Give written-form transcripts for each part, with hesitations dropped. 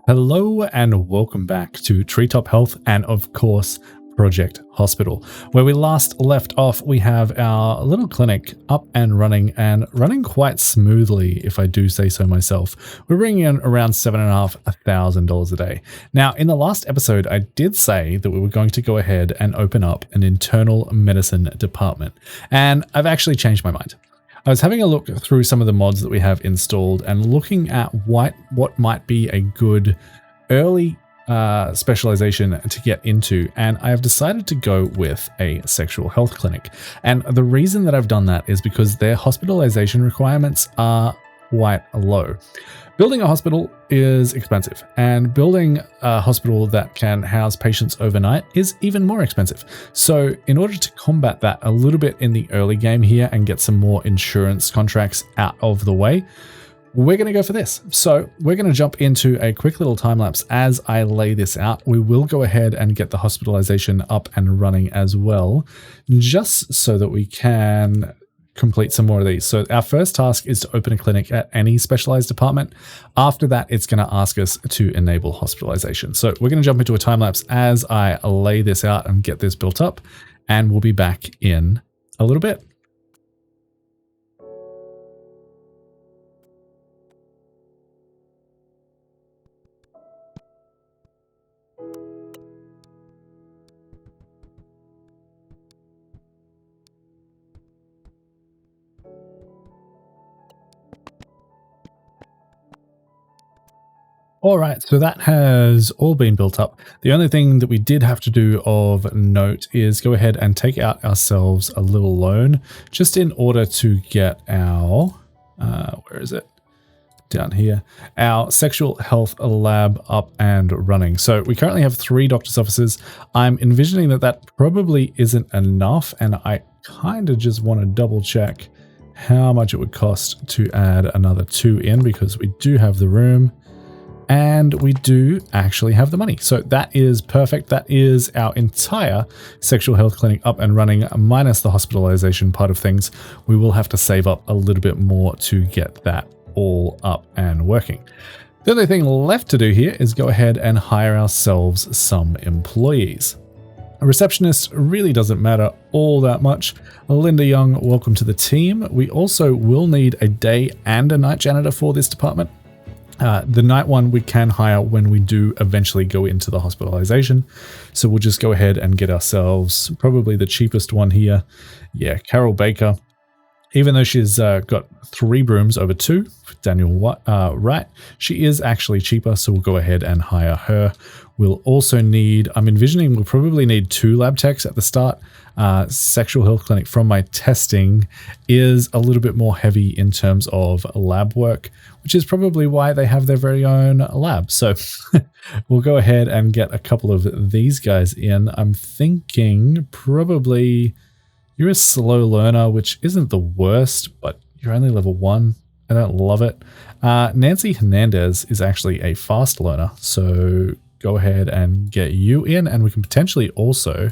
Hello and welcome back to Treetop Health and of course Project Hospital. Where we last left off, we have our little clinic up and running quite smoothly, if I do say so myself. We're bringing in around $7,500 a day. Now, in the last episode, I did say that we were going to go ahead and open up an internal medicine department, and I've actually changed my mind. I was having a look through some of the mods that we have installed and looking at what might be a good early specialization to get into, and I have decided to go with a sexual health clinic. And the reason that I've done that is because their hospitalization requirements are quite low. Building a hospital is expensive, and building a hospital that can house patients overnight is even more expensive. So in order to combat that a little bit in the early game here and get some more insurance contracts out of the way, we're going to go for this. So we're going to jump into a quick little time lapse as I lay this out. We will go ahead and get the hospitalization up and running as well, just so that we can complete some more of these. So our first task is to open a clinic at any specialized department. After that, it's going to ask us to enable hospitalization. So we're going to jump into a time lapse as I lay this out and get this built up, and we'll be back in a little bit. All right, so that has all been built up. The only thing that we did have to do of note is go ahead and take out ourselves a little loan just in order to get our, where is it? Down here, our sexual health lab up and running. So we currently have 3 doctor's offices. I'm envisioning that that probably isn't enough, and I kind of just want to double check how much it would cost to add another 2 in, because we do have the room. And we do actually have the money. So that is perfect. That is our entire sexual health clinic up and running, minus the hospitalization part of things. We will have to save up a little bit more to get that all up and working. The only thing left to do here is go ahead and hire ourselves some employees. A receptionist really doesn't matter all that much. Linda Young, welcome to the team. We also will need a day and a night janitor for this department. The night one we can hire when we do eventually go into the hospitalization. So we'll just go ahead and get ourselves probably the cheapest one here. Yeah, Carol Baker. Even though she's got 3 brooms over 2, Daniel Wright, she is actually cheaper, so we'll go ahead and hire her. We'll also need, I'm envisioning we'll probably need 2 lab techs at the start. Sexual health clinic, from my testing, is a little bit more heavy in terms of lab work, which is probably why they have their very own lab. So we'll go ahead and get a couple of these guys in. I'm thinking probably you're a slow learner, which isn't the worst, but you're only level 1. I don't love it. Nancy Hernandez is actually a fast learner, so go ahead and get you in, and we can potentially also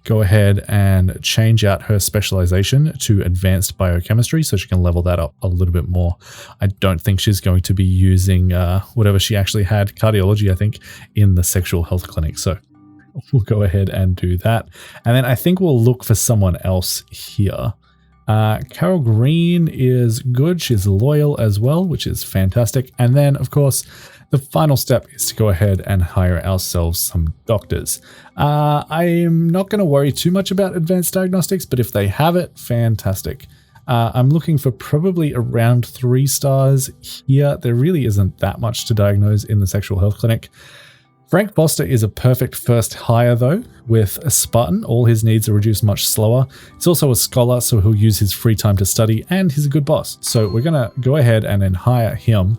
go ahead and change out her specialization to advanced biochemistry so she can level that up a little bit more. I don't think she's going to be using whatever she actually had, cardiology, I think, in the sexual health clinic. So we'll go ahead and do that. And then I think we'll look for someone else here. Carol Green is good. She's loyal as well, which is fantastic. And then, of course, the final step is to go ahead and hire ourselves some doctors. I'm not going to worry too much about advanced diagnostics, but if they have it, fantastic. I'm looking for probably around 3 stars here. There really isn't that much to diagnose in the sexual health clinic. Frank Foster is a perfect first hire though. With a Spartan, all his needs are reduced much slower. He's also a scholar, so he'll use his free time to study, and he's a good boss. So we're going to go ahead and then hire him.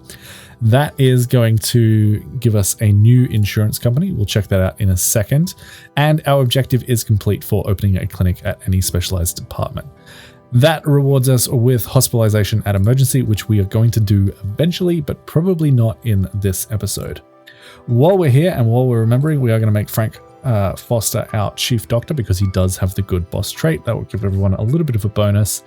That is going to give us a new insurance company. We'll check that out in a second. And our objective is complete for opening a clinic at any specialized department. That rewards us with hospitalization at emergency, which we are going to do eventually, but probably not in this episode. While we're here and while we're remembering, we are going to make Frank Foster our chief doctor because he does have the good boss trait. That will give everyone a little bit of a bonus.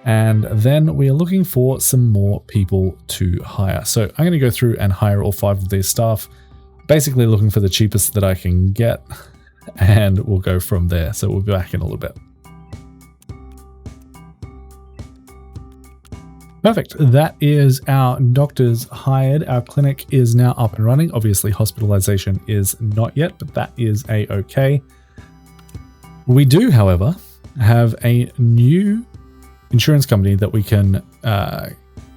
And then we are looking for some more people to hire. So I'm going to go through and hire all 5 of these staff. basically looking for the cheapest that I can get, and we'll go from there. So we'll be back in a little bit. Perfect. That is our doctors hired. Our clinic is now up and running. Obviously, hospitalization is not yet, but that is a-okay. We do, however, have a new insurance company that we can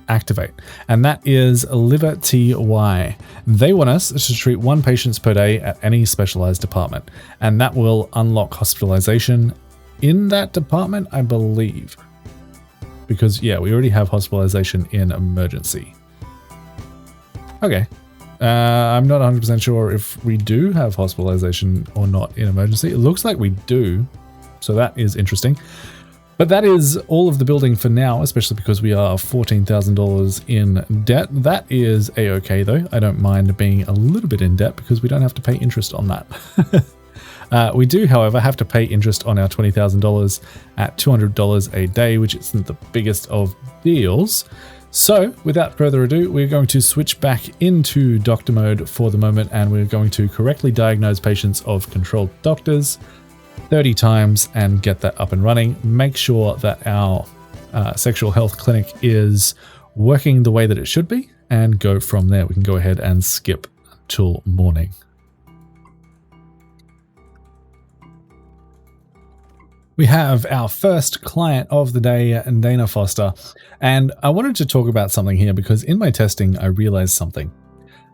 activate, and that is Liver TY. They want us to treat 1 patient per day at any specialized department, and that will unlock hospitalization in that department, I believe. Because, yeah, we already have hospitalization in emergency. Okay. I'm not 100% sure if we do have hospitalization or not in emergency. It looks like we do, so that is interesting. But that is all of the building for now, especially because we are $14,000 in debt. That is a-okay, though. I don't mind being a little bit in debt because we don't have to pay interest on that. We do, however, have to pay interest on our $20,000 at $200 a day, which isn't the biggest of deals. So, without further ado, we're going to switch back into doctor mode for the moment, and we're going to correctly diagnose patients of controlled doctors 30 times and get that up and running. Make sure that our sexual health clinic is working the way that it should be, and go from there. We can go ahead and skip till morning. We have our first client of the day, Dana Foster, and I wanted to talk about something here because in my testing, I realized something.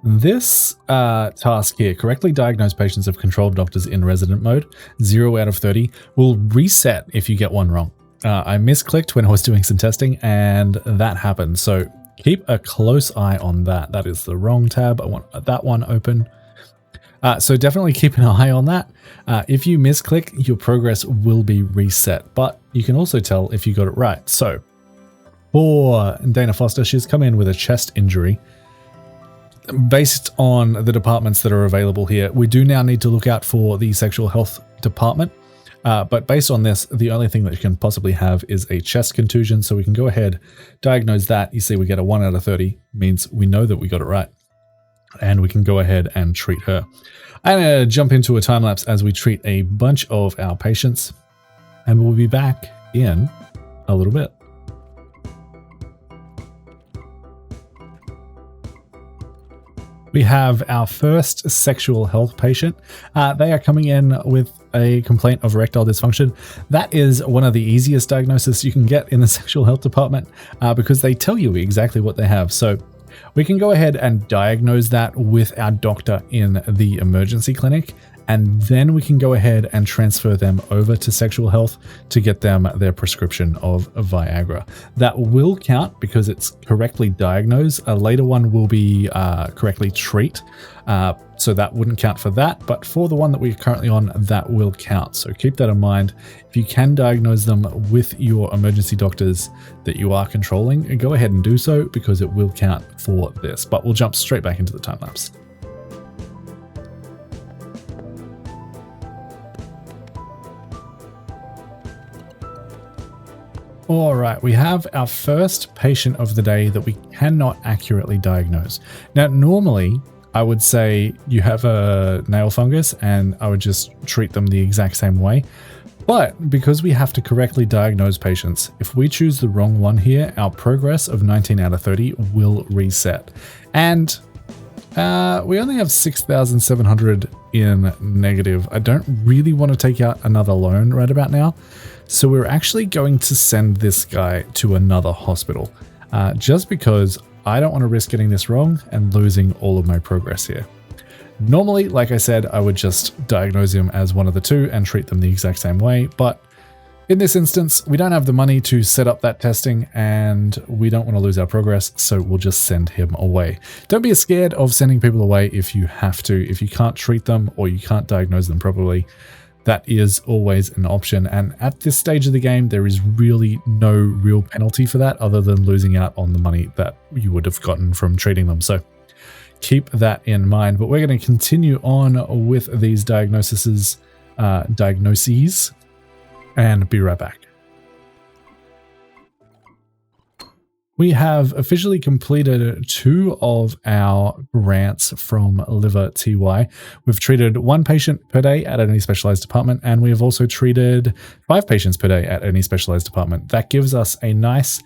This task here, correctly diagnose patients of controlled doctors in resident mode, 0 out of 30, will reset if you get one wrong. I misclicked when I was doing some testing and that happened. So keep a close eye on that. That is the wrong tab. I want that one open. So definitely keep an eye on that. If you misclick, your progress will be reset, but you can also tell if you got it right. So for Dana Foster, she's come in with a chest injury. Based on the departments that are available here, we do now need to look out for the sexual health department. But based on this, the only thing that you can possibly have is a chest contusion. So we can go ahead, diagnose that. You see we get a 1 out of 30, means we know that we got it right. And we can go ahead and treat her. I'm going to jump into a time lapse as we treat a bunch of our patients, and we'll be back in a little bit. We have our first sexual health patient. They are coming in with a complaint of erectile dysfunction. That is one of the easiest diagnoses you can get in the sexual health department because they tell you exactly what they have. So we can go ahead and diagnose that with our doctor in the emergency clinic, and then we can go ahead and transfer them over to sexual health to get them their prescription of Viagra. That will count because it's correctly diagnosed. A later one will be correctly treat, so that wouldn't count for that, but for the one that we're currently on, that will count. So keep that in mind. If you can diagnose them with your emergency doctors that you are controlling, go ahead and do so because it will count for this. But we'll jump straight back into the time lapse. All right, we have our first patient of the day that we cannot accurately diagnose. Now, normally I would say you have a nail fungus and I would just treat them the exact same way. But because we have to correctly diagnose patients, if we choose the wrong one here, our progress of 19 out of 30 will reset. And we only have 6,700 in negative. I don't really want to take out another loan right about now. So we're actually going to send this guy to another hospital just because I don't want to risk getting this wrong and losing all of my progress here. Normally, like I said, I would just diagnose him as one of the two and treat them the exact same way. But in this instance, we don't have the money to set up that testing and we don't want to lose our progress. So we'll just send him away. Don't be scared of sending people away if you have to. If you can't treat them or you can't diagnose them properly, that is always an option. And at this stage of the game, there is really no real penalty for that other than losing out on the money that you would have gotten from treating them. So keep that in mind. But we're going to continue on with these diagnoses and be right back. We have officially completed 2 of our grants from Liver TY. We've treated 1 patient per day at any specialized department, and we have also treated 5 patients per day at any specialized department. That gives us a nice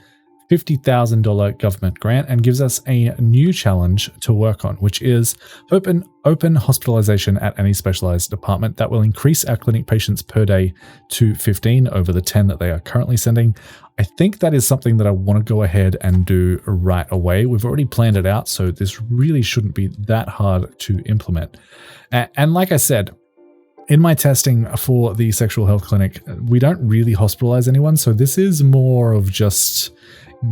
$50,000 government grant and gives us a new challenge to work on, which is open hospitalization at any specialized department. That will increase our clinic patients per day to 15 over the 10 that they are currently sending. I think that is something that I want to go ahead and do right away. We've already planned it out, so this really shouldn't be that hard to implement. And like I said, in my testing for the sexual health clinic, we don't really hospitalize anyone, so this is more of just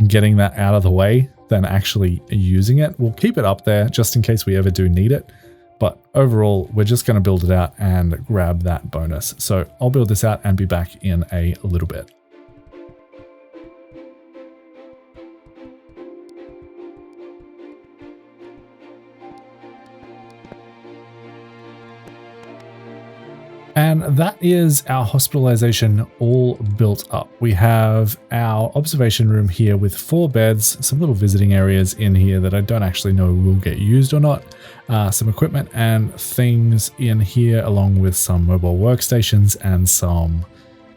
getting that out of the way than actually using it. We'll keep it up there just in case we ever do need it. But overall, we're just going to build it out and grab that bonus. So I'll build this out and be back in a little bit. And that is our hospitalization all built up. We have our observation room here with 4 beds, some little visiting areas in here that I don't actually know will get used or not, some equipment and things in here, along with some mobile workstations and some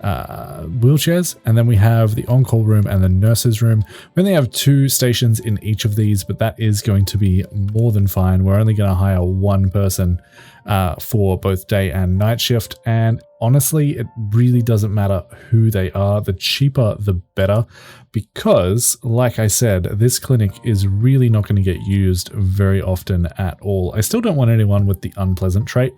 wheelchairs. And then we have the on-call room and the nurses room. We only have 2 stations in each of these, but that is going to be more than fine. We're only going to hire 1 person for both day and night shift. And honestly, it really doesn't matter who they are. The cheaper, the better, because like I said, this clinic is really not going to get used very often at all. I still don't want anyone with the unpleasant trait,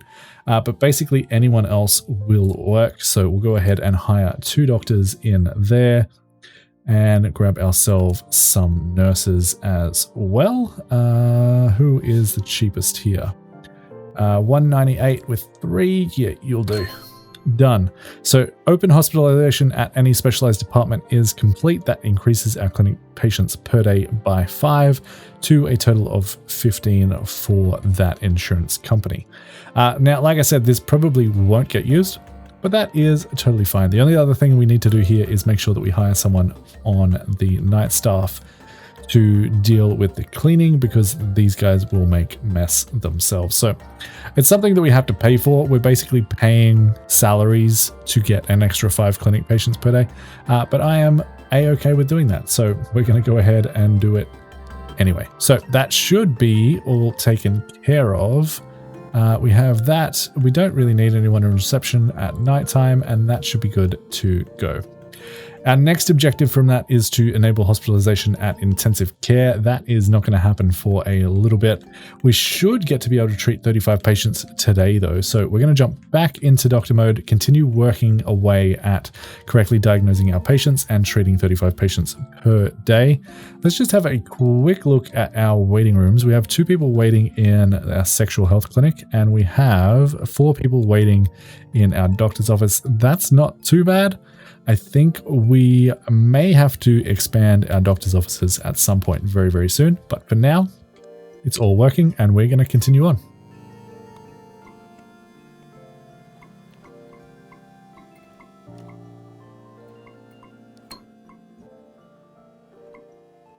but basically anyone else will work. So we'll go ahead and hire 2 doctors in there and grab ourselves some nurses as well. Who is the cheapest here? 198 with 3. Yeah, you'll do. Done. So open hospitalization at any specialized department is complete. That increases our clinic patients per day by 5 to a total of 15 for that insurance company. Now, like I said, this probably won't get used, but that is totally fine. The only other thing we need to do here is make sure that we hire someone on the night staff to deal with the cleaning, because these guys will make mess themselves. So it's something that we have to pay for. We're basically paying salaries to get an extra 5 clinic patients per day, but I am a-okay with doing that. So we're going to go ahead and do it anyway. So that should be all taken care of. We have that. We don't really need anyone in reception at nighttime, and that should be good to go. Our next objective from that is to enable hospitalization at intensive care. That is not going to happen for a little bit. We should get to be able to treat 35 patients today though. So we're going to jump back into doctor mode, continue working away at correctly diagnosing our patients and treating 35 patients per day. Let's just have a quick look at our waiting rooms. We have 2 people waiting in our sexual health clinic, and we have 4 people waiting in our doctor's office. That's not too bad. I think we may have to expand our doctor's offices at some point very, very soon. But for now, it's all working and we're going to continue on.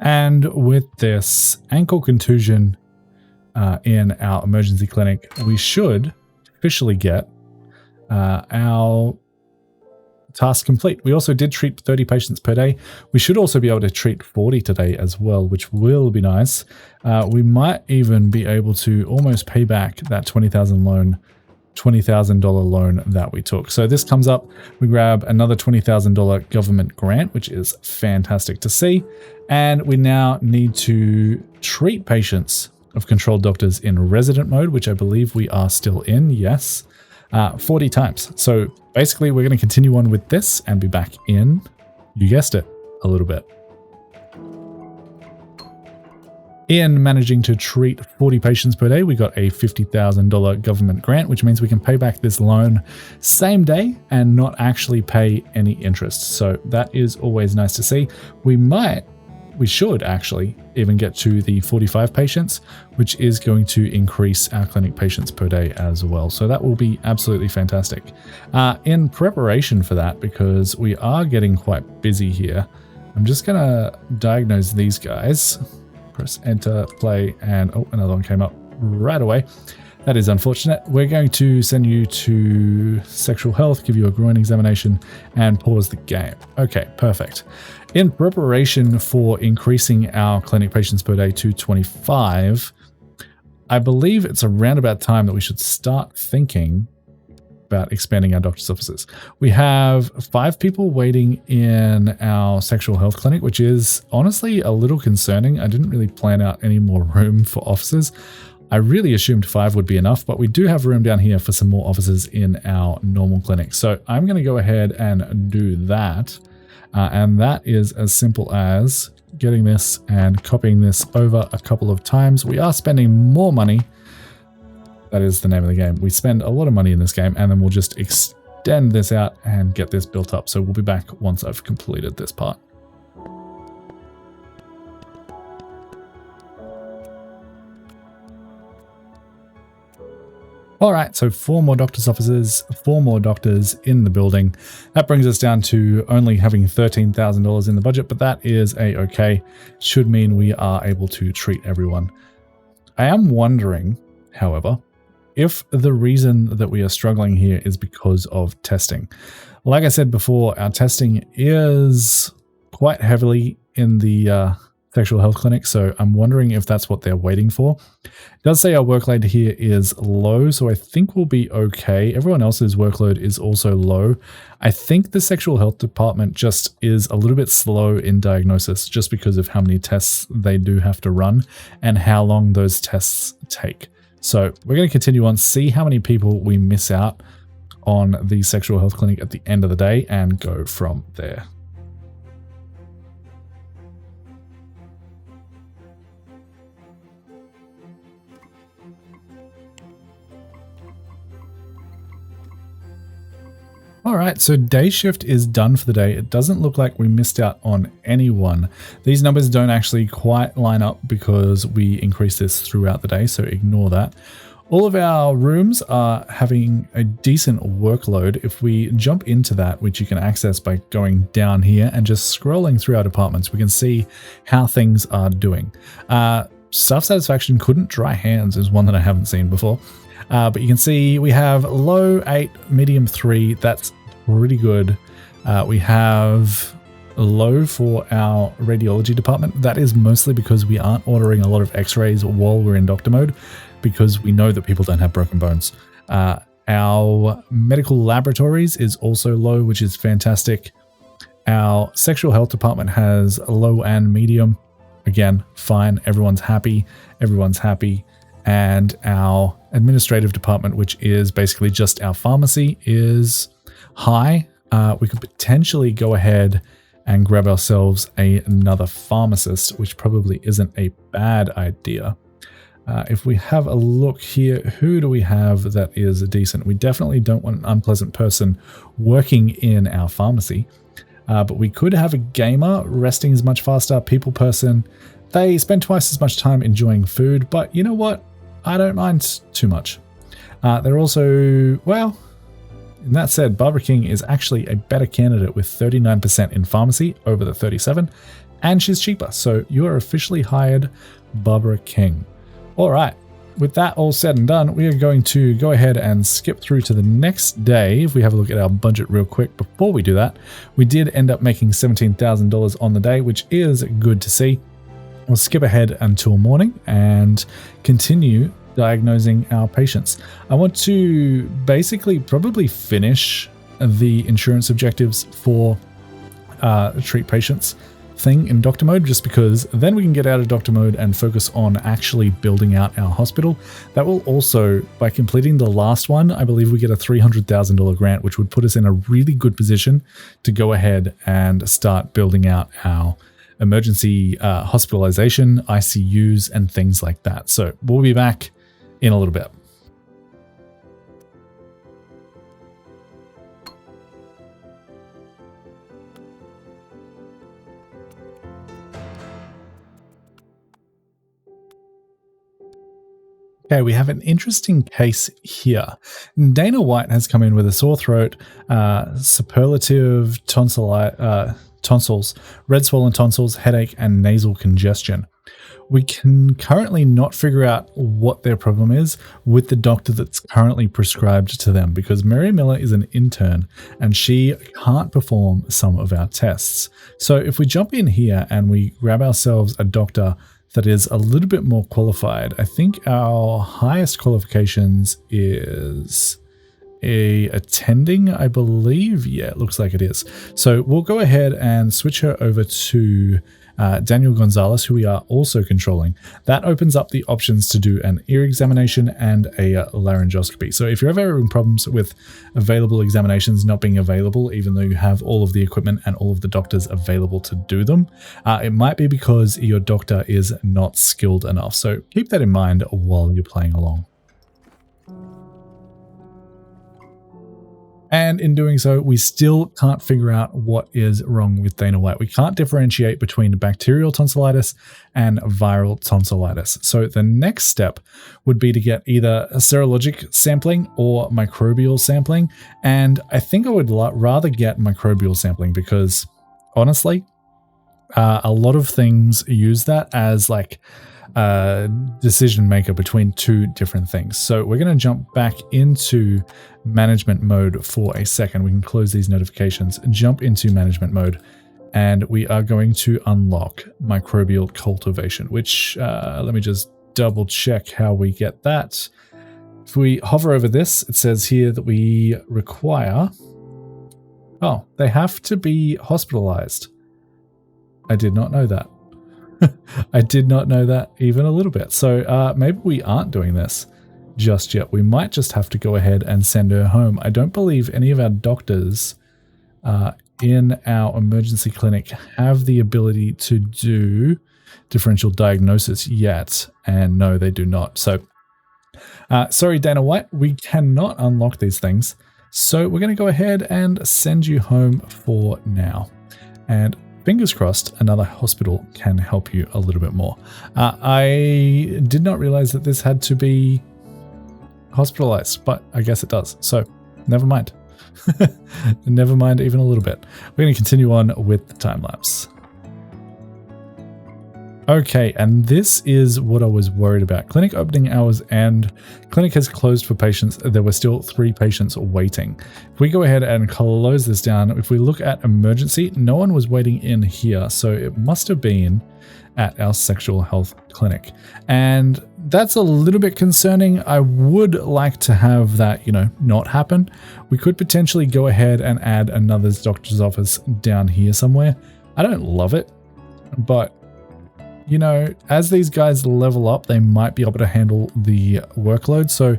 And with this ankle contusion in our emergency clinic, we should officially get our task complete. We also did treat 30 patients per day. We should also be able to treat 40 today as well, which will be nice. We might even be able to almost pay back that $20,000 loan that we took. So this comes up, we grab another $20,000 government grant, which is fantastic to see. And we now need to treat patients of controlled doctors in resident mode, which I believe we are still in. Yes. 40 times. So basically we're going to continue on with this and be back in, you guessed it, a little bit. In managing to treat 40 patients per day, we got a $50,000 government grant, which means we can pay back this loan same day and not actually pay any interest. So that is always nice to see. We should actually even get to the 45 patients, which is going to increase our clinic patients per day as well. So that will be absolutely fantastic. In preparation for that, because we are getting quite busy here, I'm just going to diagnose these guys. Press enter, play, and oh, another one came up right away. That is unfortunate. We're going to send you to sexual health, give you a groin examination, and pause the game. Okay, perfect. In preparation for increasing our clinic patients per day to 25, I believe it's around about time that we should start thinking about expanding our doctor's offices. We have 5 people waiting in our sexual health clinic, which is honestly a little concerning. I didn't really plan out any more room for offices. I really assumed 5 would be enough, but we do have room down here for some more offices in our normal clinic. So I'm going to go ahead and do that. And that is as simple as getting this and copying this over a couple of times. We are spending more money. That is the name of the game. We spend a lot of money in this game, and then we'll just extend this out and get this built up. So we'll be back once I've completed this part. All right, so 4 more doctor's offices, 4 more doctors in the building. That brings us down to only having $13,000 in the budget, but that is a-okay. Should mean we are able to treat everyone. I am wondering, however, if the reason that we are struggling here is because of testing. Like I said before, our testing is quite heavily in the sexual health clinic, so I'm wondering if that's what they're waiting for. It does say our workload here is low, so I think we'll be okay. Everyone else's workload is also low. I think the sexual health department just is a little bit slow in diagnosis just because of how many tests they do have to run and how long those tests take. So we're going to continue on, see how many people we miss out on the sexual health clinic at the end of the day and go from there. All right, so day shift is done for the day. It doesn't look like we missed out on anyone. These numbers don't actually quite line up because we increased this throughout the day, so ignore that. All of our rooms are having a decent workload. If we jump into that, which you can access by going down here and just scrolling through our departments, we can see how things are doing. Staff satisfaction couldn't dry hands is one that I haven't seen before. But you can see we have low 8, medium 3. That's pretty good. We have low for our radiology department. That is mostly because we aren't ordering a lot of x-rays while we're in doctor mode because we know that people don't have broken bones. Our medical laboratories is also low, which is fantastic. Our sexual health department has low and medium. Again, fine. Everyone's happy. Everyone's happy. And our administrative department, which is basically just our pharmacy, is high. We could potentially go ahead and grab ourselves another pharmacist, which probably isn't a bad idea. If we have a look here, who do we have that is decent? We definitely don't want an unpleasant person working in our pharmacy, but we could have a gamer. Resting is much faster. People person, they spend twice as much time enjoying food, but you know what? I don't mind too much. They're also, well, in that said, Barbara King is actually a better candidate with 39% in pharmacy over the 37, and she's cheaper. So you are officially hired, Barbara King. All right. With that all said and done, we are going to go ahead and skip through to the next day. If we have a look at our budget real quick before we do that, we did end up making $17,000 on the day, which is good to see. We'll skip ahead until morning and continue diagnosing our patients. I want to basically probably finish the insurance objectives for treat patients thing in doctor mode, just because then we can get out of doctor mode and focus on actually building out our hospital. That will also, by completing the last one, I believe we get a $300,000 grant, which would put us in a really good position to go ahead and start building out our emergency hospitalization, ICUs, and things like that. So we'll be back in a little bit. Okay, we have an interesting case here. Dana White has come in with a sore throat, superlative tonsils, red swollen tonsils, headache, and nasal congestion. We can currently not figure out what their problem is with the doctor that's currently prescribed to them, because Mary Miller is an intern and she can't perform some of our tests. So if we jump in here and we grab ourselves a doctor that is a little bit more qualified, I think our highest qualifications is a attending, I believe. Yeah, it looks like it is. So we'll go ahead and switch her over to Daniel Gonzalez, who we are also controlling. That opens up the options to do an ear examination and a laryngoscopy. So if you're ever having problems with available examinations not being available, even though you have all of the equipment and all of the doctors available to do them, it might be because your doctor is not skilled enough. So keep that in mind while you're playing along. And in doing so, we still can't figure out what is wrong with Dana White. We can't differentiate between bacterial tonsillitis and viral tonsillitis. So the next step would be to get either a serologic sampling or microbial sampling. And I think I would rather get microbial sampling because, honestly, a lot of things use that as like a decision maker between two different things. So we're going to jump back into management mode for a second. We can close these notifications and jump into management mode, and we are going to unlock microbial cultivation, which let me just double check how we get that. If we hover over this, it says here that we require, oh, they have to be hospitalized. I did not know that. I did not know that even a little bit. So maybe we aren't doing this just yet. We might just have to go ahead and send her home. I don't believe any of our doctors in our emergency clinic have the ability to do differential diagnosis yet. And no, they do not. So sorry, Dana White, we cannot unlock these things. So we're going to go ahead and send you home for now. And fingers crossed, another hospital can help you a little bit more. I did not realize that this had to be hospitalized, but I guess it does. So never mind. Never mind even a little bit. We're going to continue on with the time lapse. Okay, and this is what I was worried about. Clinic opening hours and clinic has closed for patients. There were still 3 patients waiting. If we go ahead and close this down, if we look at emergency, no one was waiting in here. So it must have been at our sexual health clinic. And that's a little bit concerning. I would like to have that, not happen. We could potentially go ahead and add another doctor's office down here somewhere. I don't love it, but as these guys level up, they might be able to handle the workload. So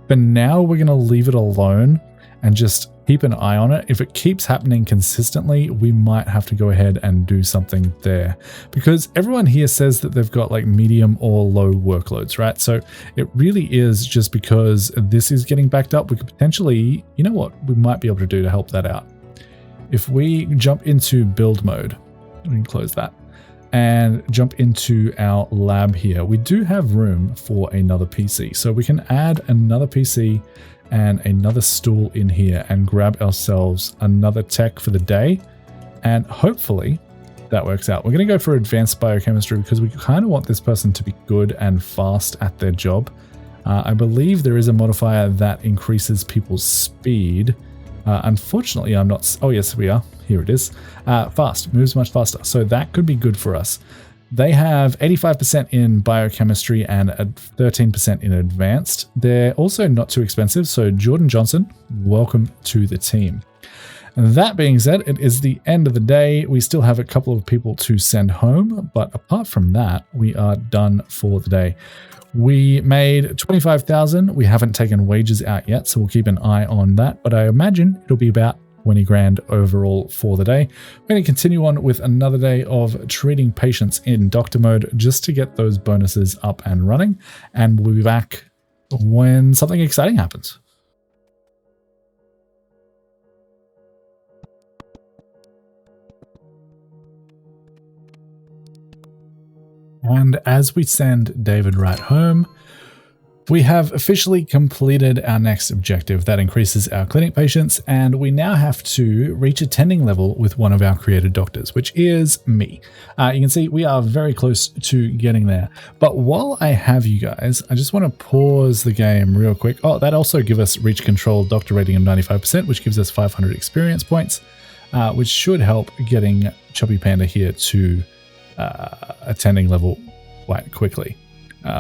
for now, we're going to leave it alone and just keep an eye on it. If it keeps happening consistently, we might have to go ahead and do something there, because everyone here says that they've got like medium or low workloads, right? So it really is just because this is getting backed up. We could potentially, what we might be able to do to help that out. If we jump into build mode, we can close that and jump into our lab here. We do have room for another PC. So we can add another PC and another stool in here and grab ourselves another tech for the day. And hopefully that works out. We're going to go for advanced biochemistry because we kind of want this person to be good and fast at their job. I believe there is a modifier that increases people's speed. Unfortunately, I'm not. Oh, yes, we are. Here it is. Fast, moves much faster. So that could be good for us. They have 85% in biochemistry and 13% in advanced. They're also not too expensive. So Jordan Johnson, welcome to the team. And that being said, it is the end of the day. We still have a couple of people to send home, but apart from that, we are done for the day. We made 25,000. We haven't taken wages out yet, so we'll keep an eye on that. But I imagine it'll be about 20 grand overall for the day. We're going to continue on with another day of treating patients in doctor mode just to get those bonuses up and running. And we'll be back when something exciting happens. And as we send David right home, We have officially completed our next objective. That increases our clinic patients, and we now have to reach attending level with one of our created doctors, which is me. You can see we are very close to getting there. But while I have you guys, I just want to pause the game real quick. Oh, that also gives us reach control doctor rating of 95%, which gives us 500 experience points, which should help getting ChubbyPanda here to attending level quite quickly.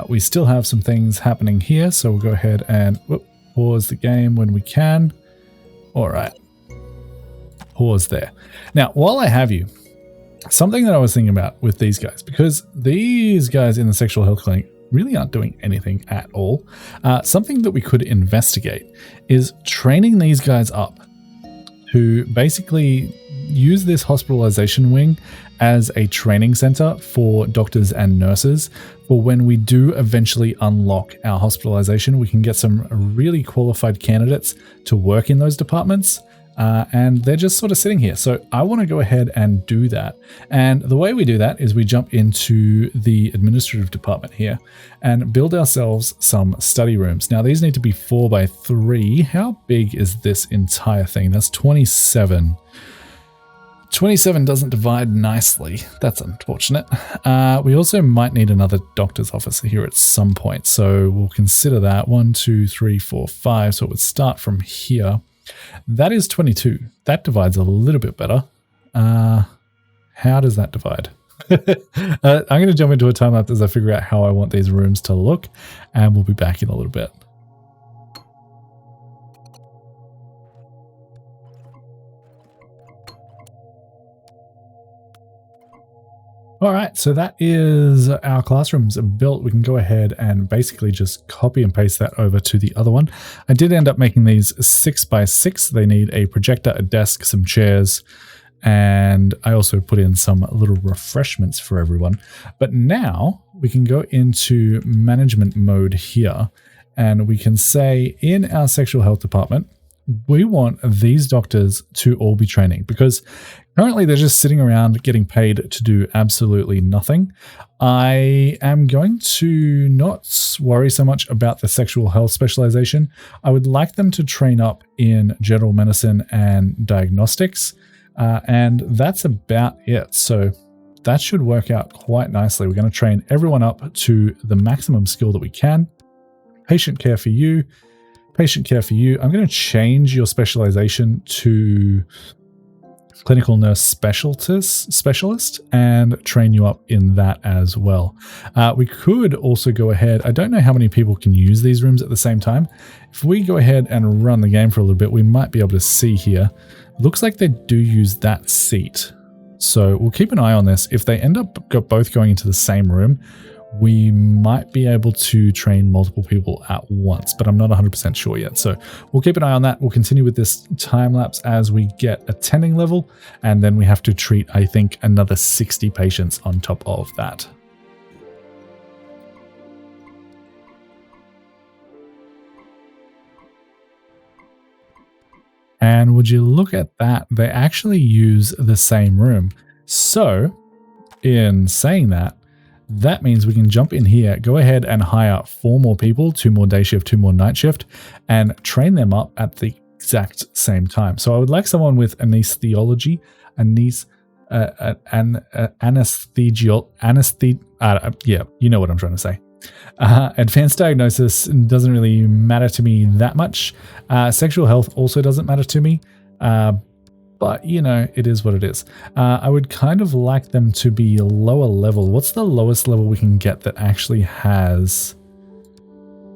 We still have some things happening here, so we'll go ahead and pause the game when we can. All right. Pause there. Now, while I have you, something that I was thinking about with these guys, because these guys in the sexual health clinic really aren't doing anything at all, something that we could investigate is training these guys up to basically use this hospitalization wing as a training center for doctors and nurses. For when we do eventually unlock our hospitalization, we can get some really qualified candidates to work in those departments. And they're just sort of sitting here. So I want to go ahead and do that. And the way we do that is we jump into the administrative department here and build ourselves some study rooms. Now these need to be 4x3. How big is this entire thing? That's 27. 27 doesn't divide nicely. That's unfortunate. We also might need another doctor's office here at some point. So we'll consider that. 1, 2, 3, 4, 5. So it would start from here. That is 22. That divides a little bit better. How does that divide? I'm going to jump into a time lapse as I figure out how I want these rooms to look, and we'll be back in a little bit. All right, so that is our classrooms built. We can go ahead and basically just copy and paste that over to the other one. I did end up making these 6x6. They need a projector, a desk, some chairs, and I also put in some little refreshments for everyone. But now we can go into management mode here, and we can say in our sexual health department, we want these doctors to all be training, because currently they're just sitting around getting paid to do absolutely nothing. I am going to not worry so much about the sexual health specialization. I would like them to train up in general medicine and diagnostics, and that's about it. So that should work out quite nicely. We're going to train everyone up to the maximum skill that we can. Patient care for you. Patient care for you. I'm going to change your specialization to clinical nurse specialist and train you up in that as well. We could also go ahead. I don't know how many people can use these rooms at the same time. If we go ahead and run the game for a little bit, we might be able to see here. Looks like they do use that seat. So we'll keep an eye on this. If they end up both going into the same room, we might be able to train multiple people at once, but I'm not 100% sure yet. So we'll keep an eye on that. We'll continue with this time lapse as we get attending level, and then we have to treat, I think, another 60 patients on top of that. And would you look at that? They actually use the same room. So in saying that, that means we can jump in here, go ahead and hire 4 more people, 2 more day shift, 2 more night shift, and train them up at the exact same time. So I would like someone with anesthesiology, yeah, you know what I'm trying to say. Advanced diagnosis doesn't really matter to me that much. Sexual health also doesn't matter to me. But, you know, it is what it is. I would kind of like them to be lower level. What's the lowest level we can get that actually has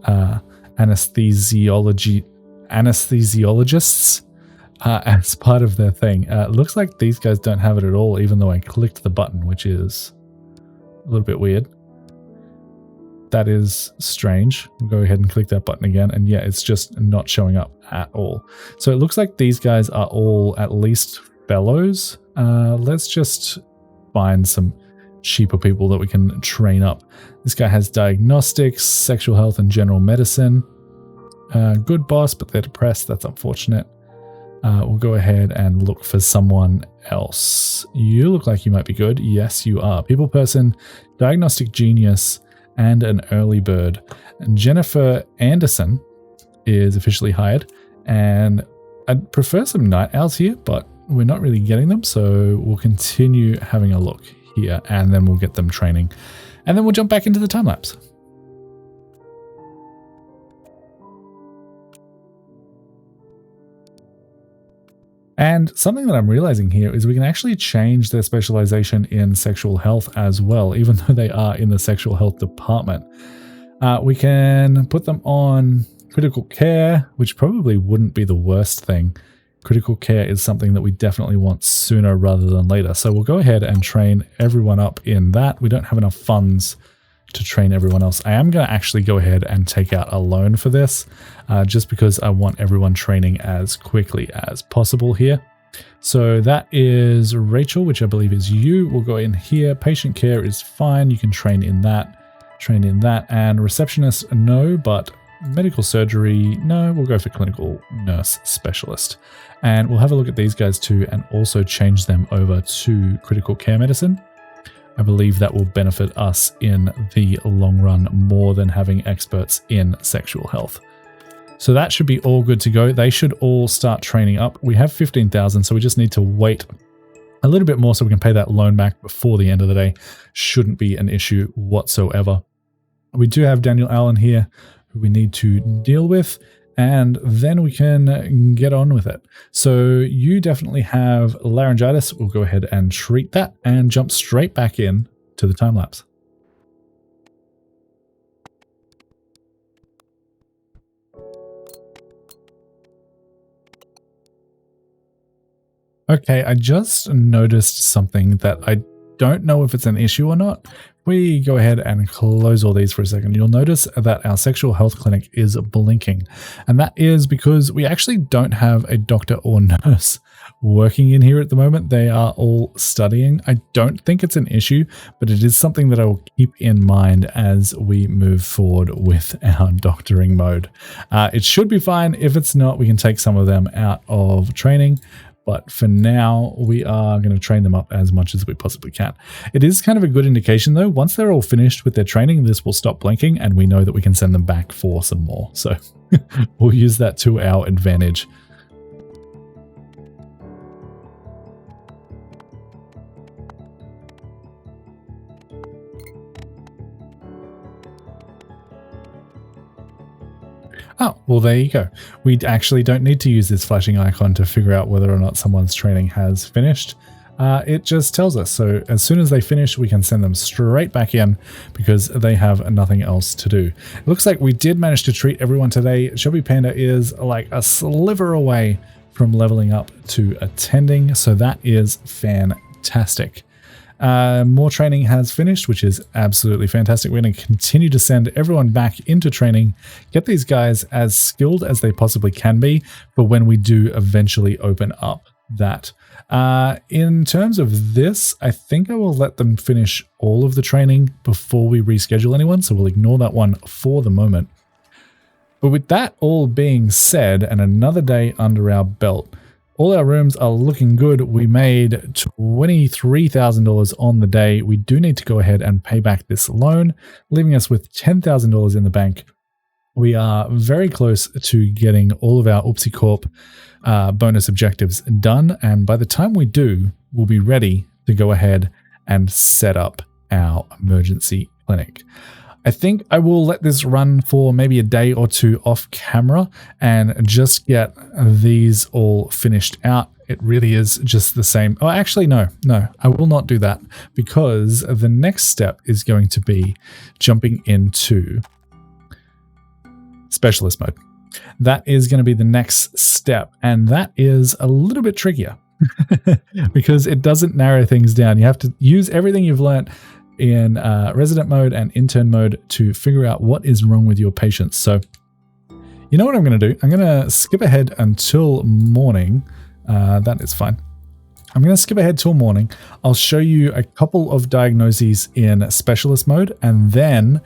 anesthesiologists as part of their thing? It looks like these guys don't have it at all, even though I clicked the button, which is a little bit weird. That is strange. We'll go ahead and click that button again, and yeah, it's just not showing up at all. So it looks like these guys are all at least fellows. Let's just find some cheaper people that we can train up. This guy has diagnostics, sexual health, and general medicine. Good boss, but they're depressed. That's unfortunate. We'll go ahead and look for someone else. You look like you might be good. Yes, you are. People person, diagnostic genius, and an early bird. Jennifer Anderson is officially hired, and I'd prefer some night owls here, but we're not really getting them, so we'll continue having a look here, and then we'll get them training, and then we'll jump back into the time lapse. And something that I'm realizing here is we can actually change their specialization in sexual health as well, even though they are in the sexual health department. We can put them on critical care, which probably wouldn't be the worst thing. Critical care is something that we definitely want sooner rather than later. So we'll go ahead and train everyone up in that. We don't have enough funds to train everyone else. I am going to actually go ahead and take out a loan for this, just because I want everyone training as quickly as possible here. So that is Rachel, which I believe is you. We'll go in here. Patient care is fine. You can train in that. And receptionist, no, but medical surgery, no. We'll go for clinical nurse specialist. And we'll have a look at these guys too, and also change them over to critical care medicine. I believe that will benefit us in the long run more than having experts in sexual health. So that should be all good to go. They should all start training up. We have 15,000, so we just need to wait a little bit more so we can pay that loan back before the end of the day. Shouldn't be an issue whatsoever. We do have Daniel Allen here who we need to deal with, and then we can get on with it. So you definitely have laryngitis. We'll go ahead and treat that and jump straight back in to the time lapse. Okay, I just noticed something that I don't know if it's an issue or not. We go ahead and close all these for a second. You'll notice that our sexual health clinic is blinking, and that is because we actually don't have a doctor or nurse working in here at the moment. They are all studying. I don't think it's an issue, but it is something that I will keep in mind as we move forward with our doctoring mode. It should be fine. If it's not, we can take some of them out of training. But for now, we are going to train them up as much as we possibly can. It is kind of a good indication, though. Once they're all finished with their training, this will stop blinking, and we know that we can send them back for some more. So we'll use that to our advantage. Oh, well, there you go. We actually don't need to use this flashing icon to figure out whether or not someone's training has finished. It just tells us. So as soon as they finish, we can send them straight back in because they have nothing else to do. It looks like we did manage to treat everyone today. ChubbyPanda is like a sliver away from leveling up to attending. So that is fantastic. More training has finished, which is absolutely fantastic. We're going to continue to send everyone back into training, get these guys as skilled as they possibly can be for when we do eventually open up that. In terms of this, I think I will let them finish all of the training before we reschedule anyone, so we'll ignore that one for the moment. But with that all being said, and another day under our belt, all our rooms are looking good. We made $23,000 on the day. We do need to go ahead and pay back this loan, leaving us with $10,000 in the bank. We are very close to getting all of our Oopsie Corp bonus objectives done. And by the time we do, we'll be ready to go ahead and set up our emergency clinic. I think I will let this run for maybe a day or two off camera and just get these all finished out. It really is just the same. Oh, actually, no, I will not do that because the next step is going to be jumping into specialist mode. That is going to be the next step, and that is a little bit trickier because it doesn't narrow things down. You have to use everything you've learned in resident mode and intern mode to figure out what is wrong with your patients. So you know what I'm going to do? I'm going to skip ahead until morning. That is fine. I'm going to skip ahead till morning. I'll show you a couple of diagnoses in specialist mode, and then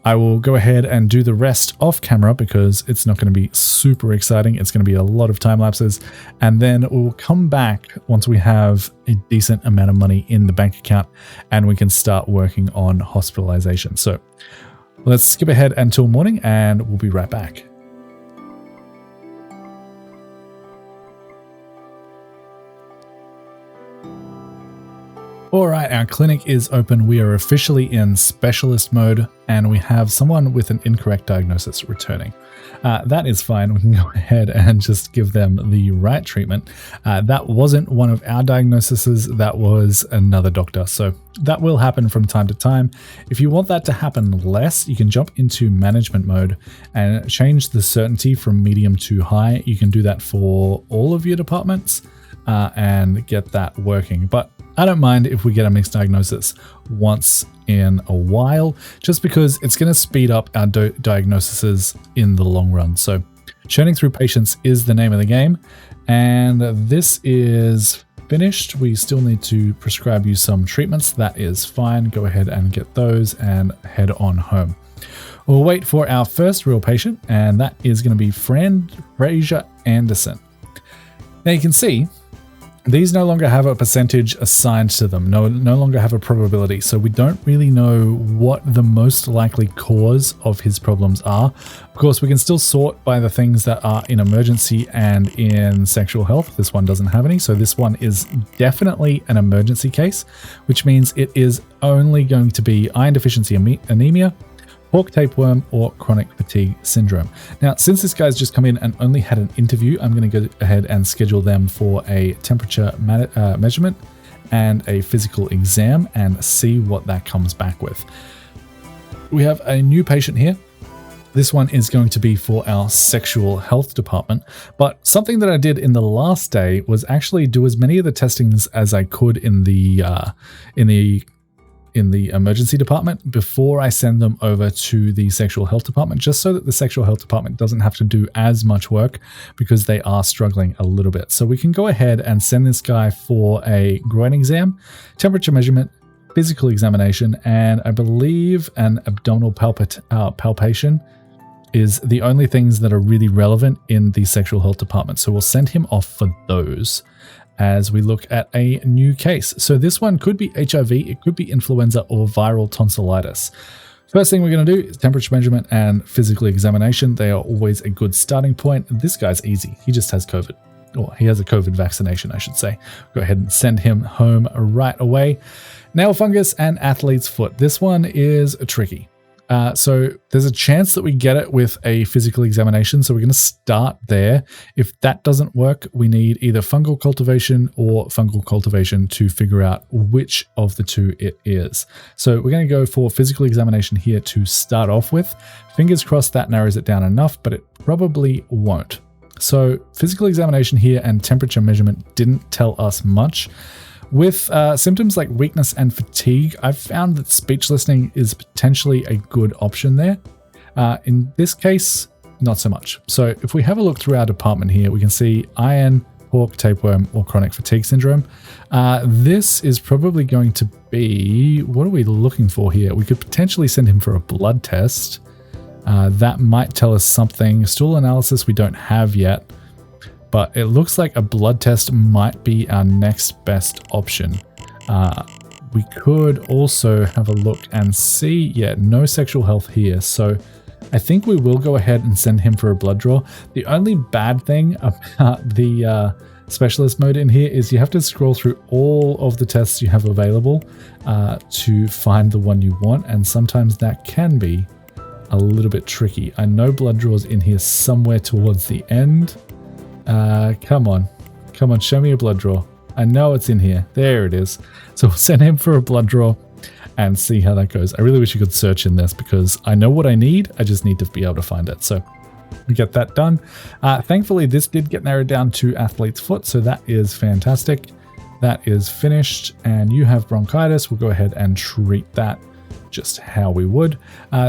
I will go ahead and do the rest off camera because it's not going to be super exciting. It's going to be a lot of time lapses. And then we'll come back once we have a decent amount of money in the bank account and we can start working on hospitalization. So Let's skip ahead until morning and we'll be right back. All right, our clinic is open. We are officially in specialist mode and we have someone with an incorrect diagnosis returning. That is fine. We can go ahead and just give them the right treatment. That wasn't one of our diagnoses. That was another doctor. So that will happen from time to time. If you want that to happen less, you can jump into management mode and change the certainty from medium to high. You can do that for all of your departments and get that working. But I don't mind if we get a mixed diagnosis once in a while, just because it's going to speed up our diagnoses in the long run. So churning through patients is the name of the game. And this is finished. We still need to prescribe you some treatments. That is fine. Go ahead and get those and head on home. We'll wait for our first real patient, and that is going to be Fraser Anderson. Now you can see these no longer have a percentage assigned to them, no longer have a probability, so we don't really know what the most likely cause of his problems are. Of course, we can still sort by the things that are in emergency and in sexual health. This one doesn't have any, so this one is definitely an emergency case, which means it is only going to be iron deficiency anemia, hawk tapeworm, or chronic fatigue syndrome. Now, since this guy's just come in and only had an interview, I'm going to go ahead and schedule them for a temperature measurement and a physical exam and see what that comes back with. We have a new patient here. This one is going to be for our sexual health department, but something that I did in the last day was actually do as many of the testings as I could in the emergency department before I send them over to the sexual health department, just so that the sexual health department doesn't have to do as much work because they are struggling a little bit. So we can go ahead and send this guy for a groin exam, temperature measurement, physical examination, and I believe an abdominal palpation is the only things that are really relevant in the sexual health department. So we'll send him off for those as we look at a new case. So this one could be HIV, it could be influenza, or viral tonsillitis. First thing we're going to do is temperature measurement and physical examination. They are always a good starting point. This guy's easy. He just has COVID. Or he has a COVID vaccination, I should say. Go ahead and send him home right away. Nail fungus and athlete's foot. This one is tricky. So there's a chance that we get it with a physical examination. So we're going to start there. If that doesn't work, we need either fungal cultivation or fungal cultivation to figure out which of the two it is. So we're going to go for physical examination here to start off with. Fingers crossed that narrows it down enough, but it probably won't. So physical examination here and temperature measurement didn't tell us much. With symptoms like weakness and fatigue, I've found that speech listening is potentially a good option there. In this case, not so much. So if we have a look through our department here, we can see iron, hawk, tapeworm, or chronic fatigue syndrome. This is probably going to be, what are we looking for here? We could potentially send him for a blood test. That might tell us something. Stool analysis we don't have yet. But it looks like a blood test might be our next best option. We could also have a look and see, no sexual health here. So I think we will go ahead and send him for a blood draw. The only bad thing about the specialist mode in here is you have to scroll through all of the tests you have available to find the one you want. And sometimes that can be a little bit tricky. I know blood draws in here somewhere towards the end. Come on, show me a blood draw. I know it's in here. There it is. So we'll send him for a blood draw and see how that goes. I really wish you could search in this because I know what I need. I just need to be able to find it. So we get that done. Thankfully, this did get narrowed down to athlete's foot. So that is fantastic. That is finished. And you have bronchitis. We'll go ahead and treat that just how we would.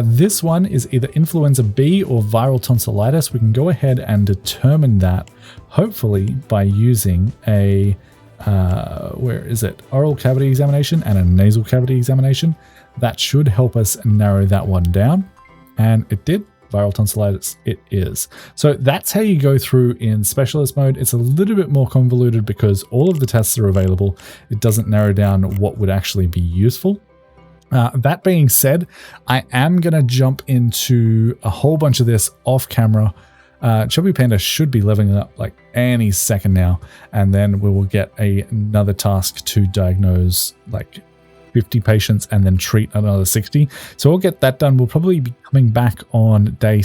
This one is either influenza B or viral tonsillitis. We can go ahead and determine that, hopefully by using a, oral cavity examination and a nasal cavity examination. That should help us narrow that one down. And it did. Viral tonsillitis, it is. So that's how you go through in specialist mode. It's a little bit more convoluted because all of the tests are available. It doesn't narrow down what would actually be useful. That being said, I am going to jump into a whole bunch of this off camera. ChubbyPanda should be leveling up like any second now, and then we will get another task to diagnose like 50 patients and then treat another 60. So we'll get that done. We'll probably be coming back on day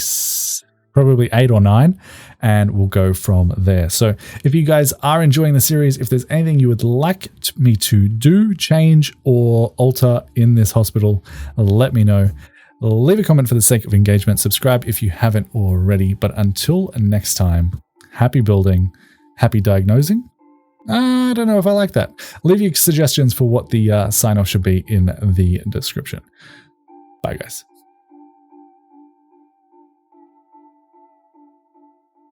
probably 8 or 9, and we'll go from there. So if you guys are enjoying the series, if there's anything you would like me to do, change, or alter in this hospital, let me know. Leave a comment for the sake of engagement. Subscribe if you haven't already. But until next time, happy building, happy diagnosing. I don't know if I like that. Leave your suggestions for what the sign-off should be in the description. Bye, guys.